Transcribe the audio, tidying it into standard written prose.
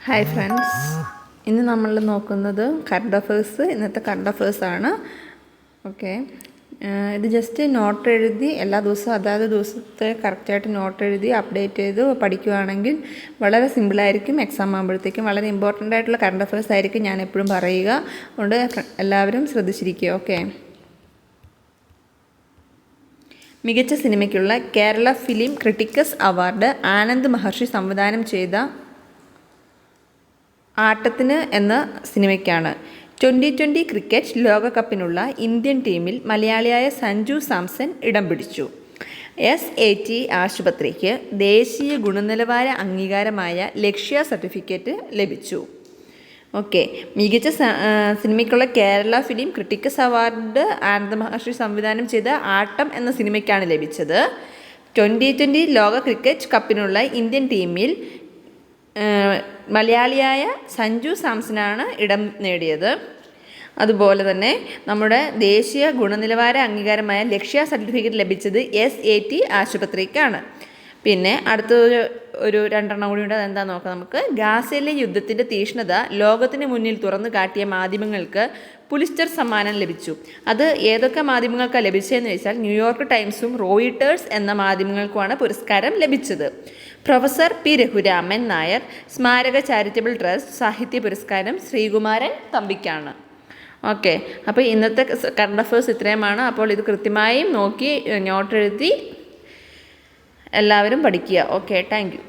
Hi friends, ഇന്ന് നമ്മൾ നോക്കുന്നത് കറണ്ട് അഫേഴ്സ്. ഇന്നത്തെ കറണ്ട് അഫേഴ്സാണ്. ഓക്കെ, ഇത് ജസ്റ്റ് നോട്ട് എഴുതി എല്ലാ ദിവസവും അതാത് ദിവസത്തെ കറക്റ്റായിട്ട് നോട്ട് എഴുതി അപ്ഡേറ്റ് ചെയ്ത് പഠിക്കുകയാണെങ്കിൽ വളരെ സിമ്പിളായിരിക്കും. എക്സാം ആകുമ്പോഴത്തേക്കും വളരെ ഇമ്പോർട്ടൻ്റ് ആയിട്ടുള്ള കറണ്ട് അഫേഴ്സ് ആയിരിക്കും ഞാൻ എപ്പോഴും പറയുക. അതുകൊണ്ട് എല്ലാവരും ശ്രദ്ധിച്ചിരിക്കുക. ഓക്കെ, മികച്ച സിനിമയ്ക്കുള്ള കേരള ഫിലിം ക്രിട്ടിക്കസ് അവാർഡ് ആനന്ദ് മഹർഷി സംവിധാനം ചെയ്ത ആട്ടത്തിന് എന്ന സിനിമയ്ക്കാണ്. 2020 ക്രിക്കറ്റ് ലോകകപ്പിനുള്ള ഇന്ത്യൻ ടീമിൽ മലയാളിയായ സഞ്ജു സാംസൺ ഇടം പിടിച്ചു. SAT ആശുപത്രിക്ക് ദേശീയ ഗുണനിലവാര അംഗീകാരമായ ലക്ഷ്യ സർട്ടിഫിക്കറ്റ് ലഭിച്ചു. ഓക്കെ, മികച്ച സിനിമയ്ക്കുള്ള കേരള ഫിലിം ക്രിട്ടിക്കസ് അവാർഡ് ആനന്ദ് മഹർഷി സംവിധാനം ചെയ്ത ആട്ടം എന്ന സിനിമയ്ക്കാണ് ലഭിച്ചത്. 2020 ലോക ക്രിക്കറ്റ് കപ്പിനുള്ള ഇന്ത്യൻ ടീമിൽ മലയാളിയായ സഞ്ജു സാംസനാണ് ഇടം നേടിയത്. അതുപോലെ തന്നെ നമ്മുടെ ദേശീയ ഗുണനിലവാര അംഗീകാരമായ ലക്ഷ്യ സർട്ടിഫിക്കറ്റ് ലഭിച്ചത് SAT ആശുപത്രിക്കാണ്. പിന്നെ ഒരു രണ്ടെണ്ണം കൂടി ഉണ്ട്. അതെന്താ നോക്കാം നമുക്ക്. ഗാസയിലെ യുദ്ധത്തിൻ്റെ തീക്ഷ്ണത ലോകത്തിന് മുന്നിൽ തുറന്നു കാട്ടിയ മാധ്യമങ്ങൾക്ക് പുലിസ്റ്റർ സമ്മാനം ലഭിച്ചു. അത് ഏതൊക്കെ മാധ്യമങ്ങൾക്കാണ് ലഭിച്ചതെന്ന് വെച്ചാൽ ന്യൂയോർക്ക് ടൈംസും റോയിട്ടേഴ്സ് എന്ന മാധ്യമങ്ങൾക്കുമാണ് പുരസ്കാരം ലഭിച്ചത്. Professor P. രഘുരാമൻ നായർ സ്മാരക ചാരിറ്റബിൾ ട്രസ്റ്റ് സാഹിത്യ പുരസ്കാരം ശ്രീകുമാരൻ തമ്പിക്കാണ്. ഓക്കെ, അപ്പോൾ ഇന്നത്തെ കറണ്ട് അഫേഴ്സ് ഇത്രയുമാണ്. അപ്പോൾ ഇത് കൃത്യമായും നോക്കി നോട്ട് എഴുതി എല്ലാവരും പഠിക്കുക. Okay, thank you.